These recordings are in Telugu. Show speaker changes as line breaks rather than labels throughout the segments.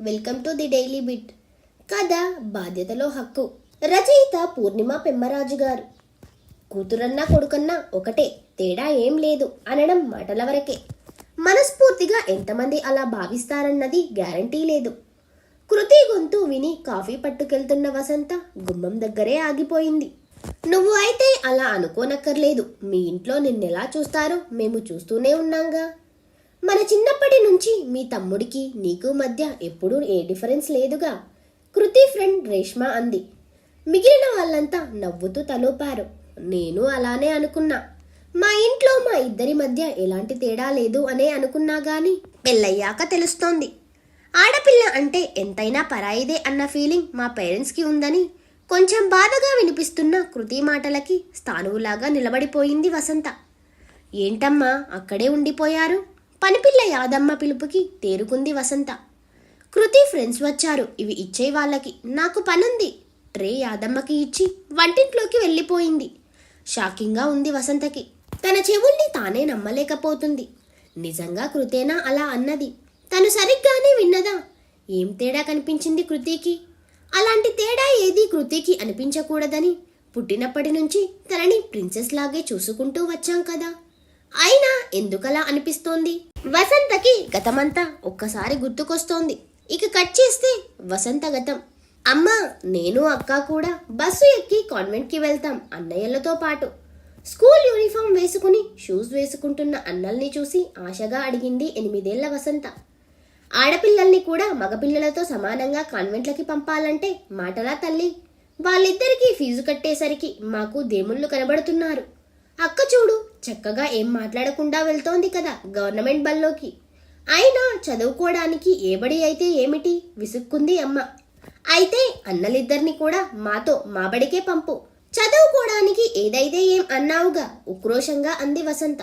Welcome to the daily bit. కథ బాధ్యతలో హక్కు. రచయిత పూర్ణిమ పెమ్మరాజు గారు. కూతురన్నా కొడుకన్నా ఒకటే, తేడా ఏం లేదు అనడం మాటల వరకే. మనస్ఫూర్తిగా ఎంతమంది అలా భావిస్తారన్నది గ్యారంటీ లేదు. కృతి గొంతు విని కాఫీ పట్టుకెళ్తున్న వసంత గుమ్మం దగ్గరే ఆగిపోయింది. నువ్వు అయితే అలా అనుకోనక్కర్లేదు. మీ ఇంట్లో నిన్నెలా చూస్తారో మేము చూస్తూనే ఉన్నాంగా. మన చిన్నప్పటి నుంచి మీ తమ్ముడికి నీకు మధ్య ఎప్పుడూ ఏ డిఫరెన్స్ లేదుగా, కృతి ఫ్రెండ్ రేష్మ అంది. మిగిలిన వాళ్ళంతా నవ్వుతూ తలూపారు. నేను అలానే అనుకున్నా. మా ఇంట్లో మా ఇద్దరి మధ్య ఎలాంటి తేడా లేదు అనే అనుకున్నా గాని పెళ్ళయ్యాక తెలుస్తోంది. ఆడపిల్ల అంటే ఎంతైనా పరాయిదే అన్న ఫీలింగ్ మా పేరెంట్స్కి ఉందని కొంచెం బాధగా వినిపిస్తున్న కృతి మాటలకి స్థానువులాగా నిలబడిపోయింది వసంత. ఏంటమ్మా అక్కడే ఉండిపోయారు? పనిపిల్ల యాదమ్మ పిలుపుకి తేరుకుంది వసంత. కృతి ఫ్రెండ్స్ వచ్చారు, ఇవి ఇచ్చే వాళ్ళకి, నాకు పనుంది. ట్రే యాదమ్మకి ఇచ్చి వంటింట్లోకి వెళ్ళిపోయింది. షాకింగ్గా ఉంది వసంతకి. తన చెవుల్ని తానే నమ్మలేకపోతుంది. నిజంగా కృతేనా అలా అన్నది? తను సరిగ్గానే విన్నదా? ఏం తేడా కనిపించింది కృతికి? అలాంటి తేడా ఏది కృతికి అనిపించకూడదని పుట్టినప్పటి నుంచి తనని ప్రిన్సెస్ లాగే చూసుకుంటూ వచ్చాం కదా. అయినా ఎందుకలా అనిపిస్తోంది? వసంతకి గతమంతా ఒక్కసారి గుర్తుకొస్తోంది. ఇక కట్ చేస్తే వసంత గతం. అమ్మా, నేను అక్క కూడా బస్సు ఎక్కి కాన్వెంట్కి వెళ్తాం అన్నయ్యలతో పాటు. స్కూల్ యూనిఫామ్ వేసుకుని షూస్ వేసుకుంటున్న అన్నల్ని చూసి ఆశగా అడిగింది 8 ఏళ్ల వసంత. ఆడపిల్లల్ని కూడా మగపిల్లలతో సమానంగా కాన్వెంట్లకి పంపాలంటే మాటలా తల్లి? వాళ్ళిద్దరికీ ఫీజు కట్టేసరికి మాకు దేముళ్ళు కనబడుతున్నారు. అక్క చూడు, చక్కగా ఏం మాట్లాడకుండా వెళ్తోంది కదా గవర్నమెంట్ బల్లోకి. అయినా చదువుకోవడానికి ఏ బడి అయితే ఏమిటి, విసుక్కుంది అమ్మ. అయితే అన్నలిద్దరిని కూడా మాతో మా బడికే పంపు, చదువుకోవడానికి ఏదైతే ఏం అన్నావుగా, ఉక్రోషంగా అంది వసంత.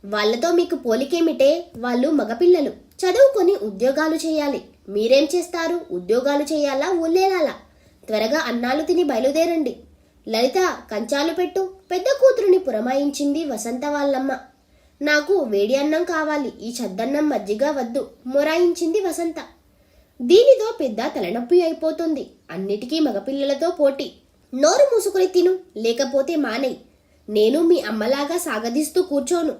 వాళ్లతో మీకు పోలికేమిటే? వాళ్ళు మగపిల్లలు, చదువుకొని ఉద్యోగాలు చేయాలి. మీరేం చేస్తారు? ఉద్యోగాలు చేయాలా ఊళ్ళేలాలా? త్వరగా అన్నాలు తిని బయలుదేరండి. లలిత, కంచాలు పెట్టు, పెద్ద కూతురుని పురమాయించింది వసంత వాళ్ళమ్మ. నాకు వేడి అన్నం కావాలి, ఈ చద్దన్నం మజ్జిగ వద్దు మొరాయించింది వసంత. దీనితో పెద్ద తలనొప్పి అయిపోతుంది. అన్నిటికీ మగపిల్లలతో పోటీ. నోరు మూసుకుని తిను, లేకపోతే మానేయ్. నేను మీ అమ్మలాగా సాగదీస్తూ కూర్చోను.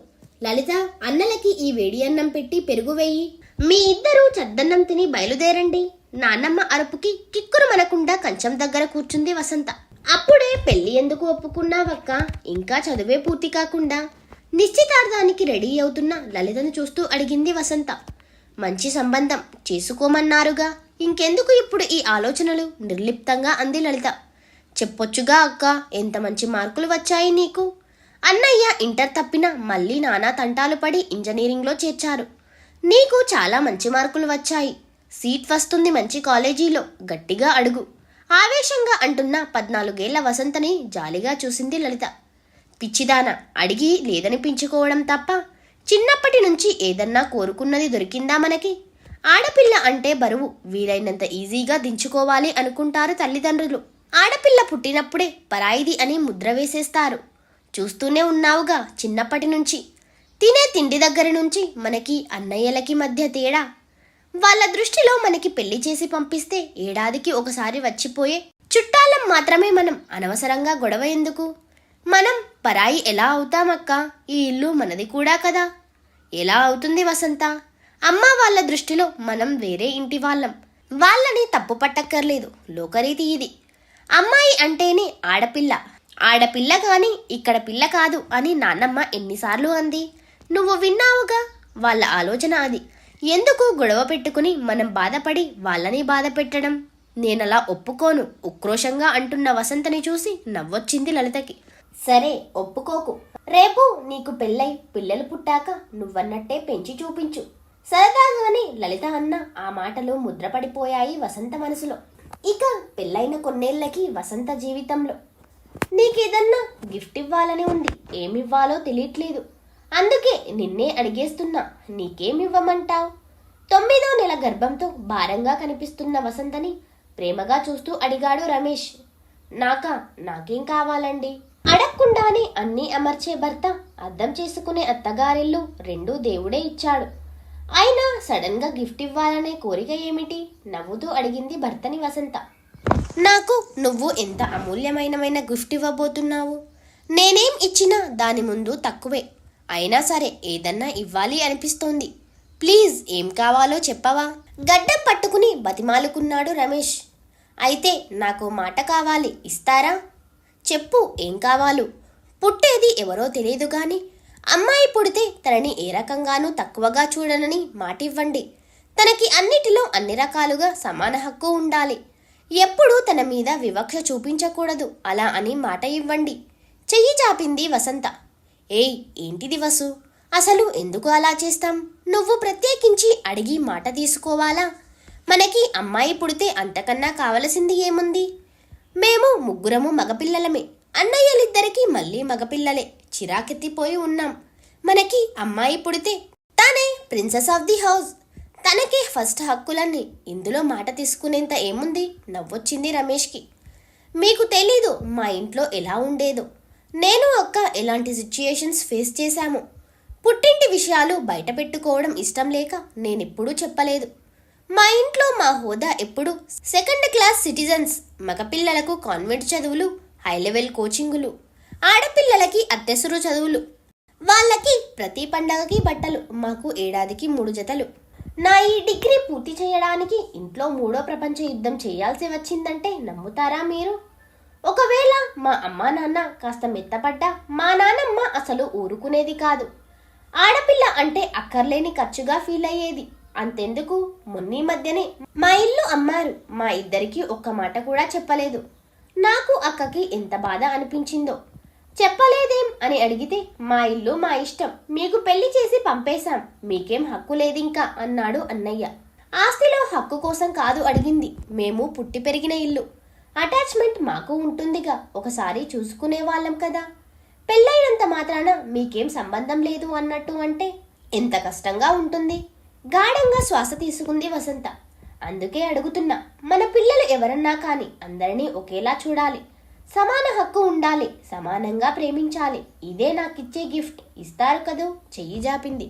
లలిత, అన్నలకి ఈ వేడి అన్నం పెట్టి పెరుగు వేయి. మీ ఇద్దరూ చద్దన్నం తిని బయలుదేరండి. నాన్నమ్మ అరుపుకి కిక్కురు మనకుండా కంచం దగ్గర కూర్చుంది వసంత. అప్పుడే పెళ్లి ఎందుకు ఒప్పుకున్నావక్క? ఇంకా చదువే పూర్తి కాకుండా? నిశ్చితార్థానికి రెడీ అవుతున్న లలితను చూస్తూ అడిగింది వసంత. మంచి సంబంధం చేసుకోమన్నారుగా, ఇంకెందుకు ఇప్పుడు ఈ ఆలోచనలు? నిర్లిప్తంగా అంది లలిత. చెప్పొచ్చుగా అక్క, ఎంత మంచి మార్కులు వచ్చాయి నీకు. అన్నయ్య ఇంటర్ తప్పినా మళ్ళీ నానా తంటాలు పడి ఇంజనీరింగ్లో చేర్చారు. నీకు చాలా మంచి మార్కులు వచ్చాయి. సీట్ వస్తుంది మంచి కాలేజీలో, గట్టిగా అడుగు. ఆవేశంగా అంటున్న 14 ఏళ్ల వసంతని జాలిగా చూసింది లలిత. పిచ్చిదాన, అడిగి లేదనిపించుకోవడం తప్ప చిన్నప్పటి నుంచి ఏదన్నా కోరుకున్నది దొరికిందా మనకి? ఆడపిల్ల అంటే బరువు, వీలైనంత ఈజీగా దించుకోవాలి అనుకుంటారు తల్లిదండ్రులు. ఆడపిల్ల పుట్టినప్పుడే పరాయిది అని ముద్ర వేసేస్తారు. చూస్తూనే ఉన్నావుగా చిన్నప్పటి నుంచి. తినే తిండి దగ్గర నుంచి మనకి అన్నయ్యలకి మధ్య తేడా. వాళ్ళ దృష్టిలో మనకి పెళ్లి చేసి పంపిస్తే ఏడాదికి ఒకసారి వచ్చిపోయే చుట్టాలం మాత్రమే మనం. అనవసరంగా గొడవ ఎందుకు? మనం పరాయి ఎలా అవుతామక్క? ఈ ఇల్లు మనది కూడా కదా. ఎలా అవుతుంది వసంత? అమ్మ వాళ్ళ దృష్టిలో మనం వేరే ఇంటి వాళ్ళం. వాళ్ళని తప్పు పట్టక్కర్లేదు, లోకరీతి ఇది. అమ్మాయి అంటేనే ఆడపిల్ల, ఆడపిల్ల గాని ఇక్కడ పిల్ల కాదు అని నాన్నమ్మ ఎన్నిసార్లు అంది? నువ్వు విన్నావుగా. వాళ్ళ ఆలోచన అది. ఎందుకు గొడవ పెట్టుకుని మనం బాధపడి వాళ్ళని బాధ పెట్టడం? నేనలా ఒప్పుకోను, ఉక్రోషంగా అంటున్న వసంతని చూసి నవ్వొచ్చింది లలితకి. సరే, ఒప్పుకోకు. రేపు నీకు పెళ్ళై పిల్లలు పుట్టాక నువ్వన్నట్టే పెంచి చూపించు. సరదాగాని లలిత అన్న ఆ మాటలు ముద్రపడిపోయాయి వసంత మనసులో. ఇక పెళ్ళైన కొన్నేళ్లకి వసంత జీవితంలో నీకేదన్నా గిఫ్ట్ ఇవ్వాలని ఉంది. ఏమివ్వాలో తెలియట్లేదు. అందుకే నిన్నే అడిగేస్తున్నా, నీకేమివ్వమంటావ్? 9వ నెల గర్భంతో భారంగా కనిపిస్తున్న వసంతని ప్రేమగా చూస్తూ అడిగాడు రమేష్. నాకేం కావాలండి? అడగకుండానే అన్నీ అమర్చే భర్త, అర్థం చేసుకునే అత్తగారిల్లు రెండూ దేవుడే ఇచ్చాడు. అయినా సడన్ గా గిఫ్ట్ ఇవ్వాలనే కోరిక ఏమిటి? నవ్వుతూ అడిగింది భర్తని వసంత. నాకు నువ్వు ఎంత అమూల్యమైన గిఫ్ట్ ఇవ్వబోతున్నావు? నేనేం ఇచ్చినా దాని ముందు తక్కువే. అయినా సరే ఏదన్నా ఇవ్వాలి అనిపిస్తోంది. ప్లీజ్ ఏం కావాలో చెప్పవా? గడ్డం పట్టుకుని బతిమాలుకున్నాడు రమేష్. అయితే నాకు మాట కావాలి, ఇస్తారా? చెప్పు ఏం కావాలో. పుట్టేది ఎవరో తెలియదు గాని అమ్మాయి పుడితే తనని ఏ రకంగానూ తక్కువగా చూడనని మాటివ్వండి. తనకి అన్నిటిలో అన్ని రకాలుగా సమాన హక్కు ఉండాలి. ఎప్పుడూ తన మీద వివక్ష చూపించకూడదు, అలా అని మాట ఇవ్వండి. చెయ్యి చాపింది వసంత. ఏయ్ ఏంటిది వసు, అసలు ఎందుకు అలా చేస్తాం? నువ్వు ప్రత్యేకించి అడిగి మాట తీసుకోవాలా? మనకి అమ్మాయి పుడితే అంతకన్నా కావలసింది ఏముంది? మేము ముగ్గురము మగపిల్లలమే. అన్నయ్యలిద్దరికీ మళ్ళీ మగపిల్లలే. చిరాకెత్తిపోయి ఉన్నాం. మనకి అమ్మాయి పుడితే తానే ప్రిన్సెస్ ఆఫ్ ది హౌస్. తనకే ఫస్ట్ హక్కులన్నీ. ఇందులో మాట తీసుకునేంత ఏముంది? నవ్వొచ్చింది రమేష్కి. మీకు తెలీదు మా ఇంట్లో ఎలా ఉండేదో. నేను అక్క ఎలాంటి సిచ్యుయేషన్స్ ఫేస్ చేశాము. పుట్టింటి విషయాలు బయట పెట్టుకోవడం ఇష్టం లేక నేనెప్పుడూ చెప్పలేదు. మా ఇంట్లో మా హోదా ఎప్పుడు సెకండ్ క్లాస్ సిటిజన్స్. మగపిల్లలకు కాన్వెంట్ చదువులు, హై లెవెల్ కోచింగులు, ఆడపిల్లలకి అత్తెసరు చదువులు. వాళ్ళకి ప్రతి పండగకి బట్టలు, మాకు ఏడాదికి 3 జతలు. నా ఈ డిగ్రీ పూర్తి చేయడానికి ఇంట్లో 3వ ప్రపంచ యుద్ధం చేయాల్సి వచ్చిందంటే నమ్ముతారా మీరు? ఒకవేళ మా అమ్మా నాన్న కాస్త మెత్తపడ్డా మా నాన్నమ్మ అసలు ఊరుకునేది కాదు. ఆడపిల్ల అంటే అక్కర్లేని ఖర్చుగా ఫీల్ అయ్యేది. అంతెందుకు, మొన్నీ మధ్యనే మా ఇల్లు అమ్మారు. మా ఇద్దరికి ఒక్క మాట కూడా చెప్పలేదు. నాకు అక్కకి ఎంత బాధ అనిపించిందో. చెప్పలేదేం అని అడిగితే మా ఇల్లు మా ఇష్టం, మీకు పెళ్లి చేసి పంపేశాం, మీకేం హక్కు లేదింకా అన్నాడు అన్నయ్య. ఆస్తిలో హక్కు కోసం కాదు అడిగింది, మేము పుట్టి పెరిగిన ఇల్లు. అటాచ్మెంట్ మాకు ఉంటుందిగా, ఒకసారి చూసుకునే వాళ్ళం కదా. పెళ్ళైనంత మాత్రాన మీకేం సంబంధం లేదు అన్నట్టు అంటే ఎంత కష్టంగా ఉంటుంది. గాఢంగా శ్వాస తీసుకుంది వసంత. అందుకే అడుగుతున్నా, మన పిల్లలు ఎవరన్నా కానీ అందరినీ ఒకేలా చూడాలి. సమాన హక్కు ఉండాలి, సమానంగా ప్రేమించాలి. ఇదే నాకిచ్చే గిఫ్ట్. ఇస్తారు కదూ? చెయ్యి జాపింది.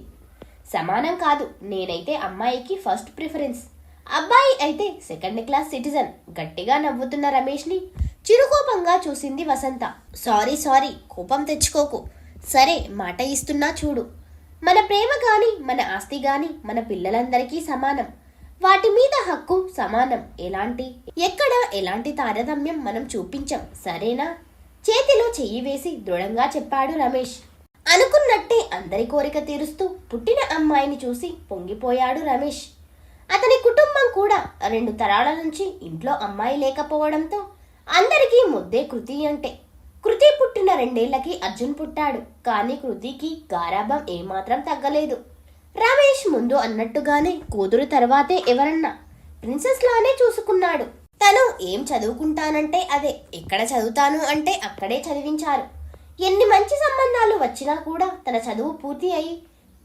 సమానం కాదు, నేనైతే అమ్మాయికి ఫస్ట్ ప్రిఫరెన్స్, అబ్బాయి అయితే సెకండ్ క్లాస్ సిటిజన్. గట్టిగా నవ్వుతున్న రమేష్ని చిరుకోపంగా చూసింది వసంత. సారీ, కోపం తెచ్చుకోకు. సరే మాట ఇస్తున్నా చూడు. మన ప్రేమ గాని మన ఆస్తి గాని మన పిల్లలందరికీ సమానం. వాటి మీద హక్కు సమానం. ఎక్కడ ఎలాంటి తారతమ్యం మనం చూపించం, సరేనా? చేతిలో చెయ్యి వేసి దృఢంగా చెప్పాడు రమేష్. అనుకున్నట్టే అందరి కోరిక తీరుస్తూ పుట్టిన అమ్మాయిని చూసి పొంగిపోయాడు రమేష్. అతని కుటుంబం కూడా 2 తరాల నుంచి ఇంట్లో అమ్మాయి లేకపోవడంతో అందరికీ ముద్దే కృతి అంటే. కృతి పుట్టిన 2 ఏళ్లకి అర్జున్ పుట్టాడు. కానీ కృతికి గారాబం ఏమాత్రం తగ్గలేదు. రమేష్ ముందు అన్నట్టుగానే కూతురు తర్వాతే ఎవరన్నా ప్రిన్సెస్ లానే చూసుకున్నాడు. తను ఏం చదువుకుంటానంటే అదే, ఎక్కడ చదువుతాను అంటే అక్కడే చదివించారు. ఎన్ని మంచి సంబంధాలు వచ్చినా కూడా తన చదువు పూర్తి అయి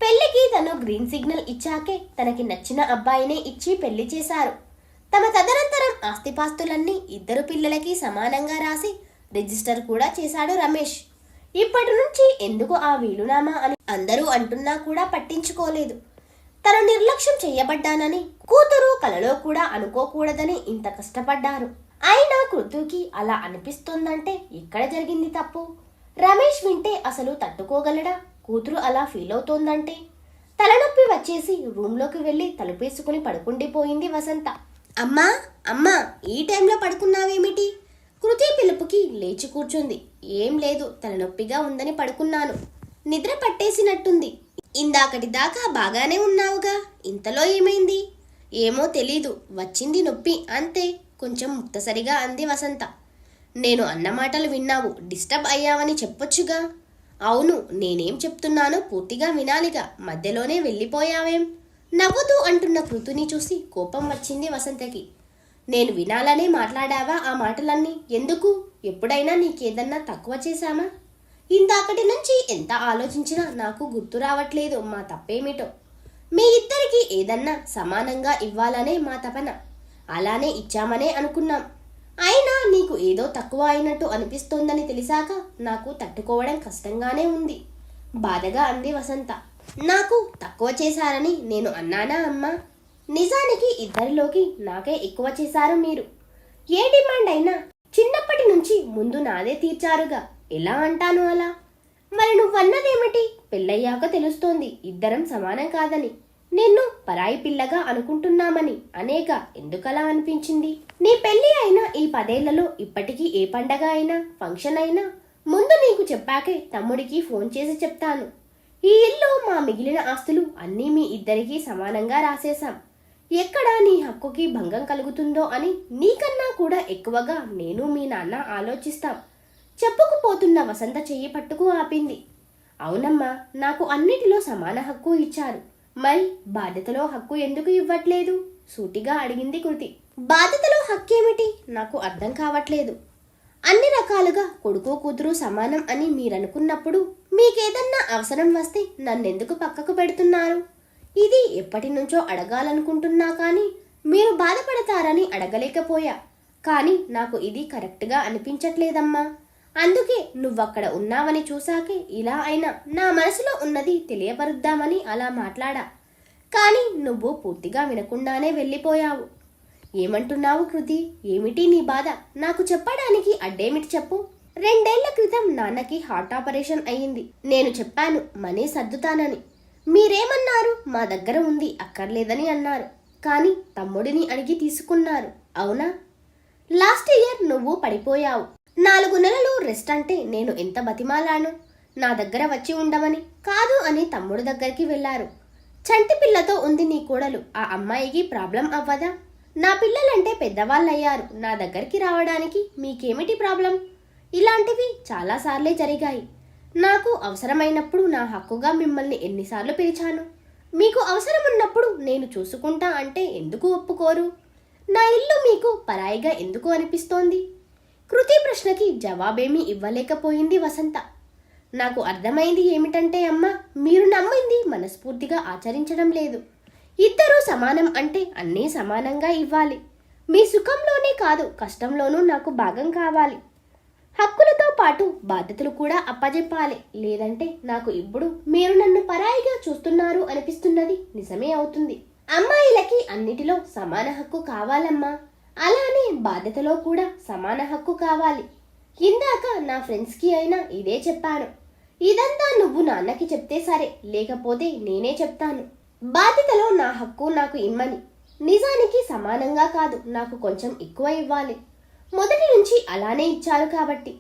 పెళ్లికి తను గ్రీన్ సిగ్నల్ ఇచ్చాకే తనకి నచ్చిన అబ్బాయినే ఇచ్చి పెళ్లి చేశారు. తమ తదనంతరం ఆస్తిపాస్తులన్నీ 2 పిల్లలకి సమానంగా రాసి రిజిస్టర్ కూడా చేశాడు రమేష్. ఇప్పటి నుంచి ఎందుకు ఆ వీలునామా అని అందరూ అంటున్నా కూడా పట్టించుకోలేదు. తను నిర్లక్ష్యం చెయ్యబడ్డానని కూతురు కలలో కూడా అనుకోకూడదని ఇంత కష్టపడ్డారు. అయినా కృతుకి అలా అనిపిస్తోందంటే ఎక్కడ జరిగింది తప్పు? రమేష్ వింటే అసలు తట్టుకోగలడా? కూతురు అలా ఫీల్ అవుతోందంటే. తలనొప్పి వచ్చేసి రూంలోకి వెళ్ళి తలుపేసుకుని పడుకుండిపోయింది వసంత. అమ్మా ఈ టైంలో పడుకున్నావేమిటి? కృతి పిలుపుకి లేచి కూర్చుంది. ఏం లేదు, తలనొప్పిగా ఉందని పడుకున్నాను. నిద్ర పట్టేసినట్టుంది. ఇందాకటి దాకా బాగానే ఉన్నావుగా, ఇంతలో ఏమైంది? ఏమో తెలీదు, వచ్చింది నొప్పి అంతే, కొంచెం ముక్తసరిగా అంది వసంత. నేను అన్న మాటలు విన్నావు, డిస్టర్బ్ అయ్యావని చెప్పొచ్చుగా. అవును, నేనేం చెప్తున్నానో పూర్తిగా వినాలిగా, మధ్యలోనే వెళ్ళిపోయావేం? నవ్వుతూ అంటున్న కృతుని చూసి కోపం వచ్చింది వసంతకి. నేను వినాలనే మాట్లాడావా ఆ మాటలన్నీ? ఎందుకు? ఎప్పుడైనా నీకేదన్నా తక్కువ చేశామా? ఇందాకటి నుంచి ఎంత ఆలోచించినా నాకు గుర్తు రావట్లేదు మా తప్పేమిటో. మీ ఇద్దరికి ఏదన్నా సమానంగా ఇవ్వాలనే మా తపన. అలానే ఇచ్చామనే అనుకున్నాం. అయినా నీకు ఏదో తక్కువ అయినట్టు అనిపిస్తోందని తెలిసాక నాకు తట్టుకోవడం కష్టంగానే ఉంది, బాధగా అంది వసంత. నాకు తక్కువ చేశారని నేను అన్నానా అమ్మా? నిజానికి ఇద్దరిలోకి నాకే ఎక్కువ చేశారు మీరు. ఏ డిమాండ్ అయినా చిన్నప్పటి నుంచి ముందు నాదే తీర్చారుగా. ఎలా అంటాను అలా? మరి నువ్వన్నదేమిటి? పెళ్ళయ్యాక తెలుస్తోంది ఇద్దరం సమానం కాదని. నిన్ను పరాయి పిల్లగా అనుకుంటున్నామని అనేక ఎందుకలా అనిపించింది? నీ పెళ్లి అయినా ఈ 10 ఏళ్లలో ఇప్పటికీ ఏ పండగ అయినా ఫంక్షన్ అయినా ముందు నీకు చెప్పాకే తమ్ముడికి ఫోన్ చేసి చెప్తాను. ఈ ఇల్లు మా మిగిలిన ఆస్తులు అన్నీ మీ ఇద్దరికీ సమానంగా రాసేశాం. ఎక్కడ నీ హక్కుకి భంగం కలుగుతుందో అని నీకన్నా కూడా ఎక్కువగా నేను మీ నాన్న ఆలోచిస్తాం. చెప్పుకుపోతున్న వసంత చెయ్యి పట్టుకు ఆపింది. అవునమ్మా, నాకు అన్నిటిలో సమాన హక్కు ఇచ్చారు. మరి బాధ్యతలో హక్కు ఎందుకు ఇవ్వట్లేదు? సూటిగా అడిగింది కృతి. బాధ్యతలో హక్కేమిటి? నాకు అర్థం కావట్లేదు. అన్ని రకాలుగా కొడుకు కూతురు సమానం అని మీరనుకున్నప్పుడు మీకేదన్నా అవసరం వస్తే నన్నెందుకు పక్కకు పెడుతున్నారు? ఇది ఎప్పటి నుంచో అడగాలనుకుంటున్నా కానీ మీరు బాధపడతారని అడగలేకపోయా. కానీ నాకు ఇది కరెక్ట్గా అనిపించట్లేదమ్మా. అందుకే నువ్వక్కడ ఉన్నావని చూశాకే ఇలా అయినా నా మనసులో ఉన్నది తెలియపరుద్దామని అలా మాట్లాడా. కానీ నువ్వు పూర్తిగా వినకుండానే వెళ్ళిపోయావు. ఏమంటున్నావు కృతి? ఏమిటి నీ బాధ? నాకు చెప్పడానికి అడ్డేమిటి చెప్పు. 2 ఏళ్ల క్రితం నాన్నకి హార్ట్ ఆపరేషన్ అయ్యింది. నేను చెప్పాను మనీ సర్దుతానని. మీరేమన్నారు? మా దగ్గర ఉంది, అక్కర్లేదని అన్నారు. కానీ తమ్ముడిని అడిగి తీసుకున్నారు. అవునా? లాస్ట్ ఇయర్ నువ్వు పడిపోయావు. 4 నెలలు రెస్ట్ అంటే నేను ఎంత బతిమాలాను. నా దగ్గర వచ్చి ఉండమని. కాదు అని తమ్ముడు దగ్గరికి వెళ్లారు. చంటి పిల్లతో ఉంది నీ కోడలు. ఆ అమ్మాయికి ప్రాబ్లం అవ్వదా? నా పిల్లలంటే పెద్దవాళ్ళయ్యారు. నా దగ్గరికి రావడానికి మీకేమిటి ప్రాబ్లం? ఇలాంటివి చాలాసార్లే జరిగాయి. నాకు అవసరమైనప్పుడు నా హక్కుగా మిమ్మల్ని ఎన్నిసార్లు పిలిచాను. మీకు అవసరం ఉన్నప్పుడు నేను చూసుకుంటా అంటే ఎందుకు ఒప్పుకోరు? నా ఇల్లు మీకు పరాయిగా ఎందుకు అనిపిస్తోంది? కృతి ప్రశ్నకి జవాబేమీ ఇవ్వలేకపోయింది వసంత. నాకు అర్థమైంది ఏమిటంటే అమ్మా, మీరు నమ్మింది మనస్ఫూర్తిగా ఆచరించడం లేదు. ఇద్దరూ సమానం అంటే అన్నీ సమానంగా ఇవ్వాలి. మీ సుఖంలోనే కాదు కష్టంలోనూ నాకు భాగం కావాలి. హక్కులతో పాటు బాధ్యతలు కూడా అప్పజెప్పాలి. లేదంటే నాకు ఇప్పుడు మీరు నన్ను పరాయిగా చూస్తున్నారు అనిపిస్తున్నది నిజమే అవుతుంది. అమ్మాయిలకి అన్నిటిలో సమాన హక్కు కావాలమ్మా. అలానే బాధ్యతలో కూడా సమాన హక్కు కావాలి. ఇందాక నా ఫ్రెండ్స్కి అయినా ఇదే చెప్పాను. ఇదంతా నువ్వు నాన్నకి చెప్తే సరే, లేకపోతే నేనే చెప్తాను. బాధ్యతలో నా హక్కు నాకు ఇమ్మని. నిజానికి సమానంగా కాదు, నాకు కొంచెం ఎక్కువ ఇవ్వాలి. మొదటి నుంచి అలానే ఇచ్చారు కాబట్టి.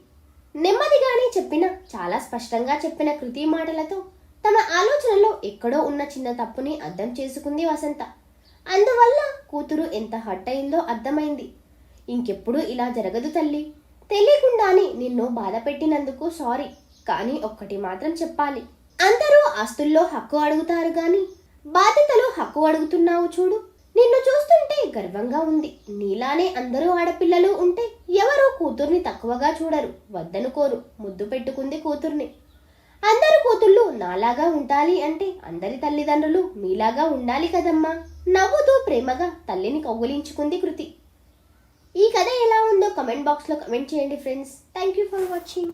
నెమ్మదిగానే చెప్పిన, చాలా స్పష్టంగా చెప్పిన కృతి మాటలతో తమ ఆలోచనలో ఎక్కడో ఉన్న చిన్న తప్పుని అర్థం చేసుకుంది వసంత. అందువల్ల కూతురు ఎంత హర్ట్ అయిందో అర్థమైంది. ఇంకెప్పుడు ఇలా జరగదు తల్లి. తెలియకుండానే నిన్ను బాధ పెట్టినందుకు సారీ. కానీ ఒక్కటి మాత్రం చెప్పాలి. అందరూ ఆస్తుల్లో హక్కు అడుగుతారు గాని బాధ్యతలో హక్కు అడుగుతున్నావు చూడు. నిన్ను చూస్తుంటే గర్వంగా ఉంది. నీలానే అందరూ ఆడపిల్లలు ఉంటే ఎవరూ కూతుర్ని తక్కువగా చూడరు, వద్దనుకోరు. ముద్దు పెట్టుకుంది కూతుర్ని. అందరు కూతుళ్ళు నాలాగా ఉండాలి అంటే అందరి తల్లిదండ్రులు మీలాగా ఉండాలి కదమ్మా. నవ్వుతూ ప్రేమగా తల్లిని కౌగిలించుకుంది కృతి. ఈ కథ ఎలా ఉందో కమెంట్ బాక్స్లో కమెంట్ చేయండి friends. Thank you for watching.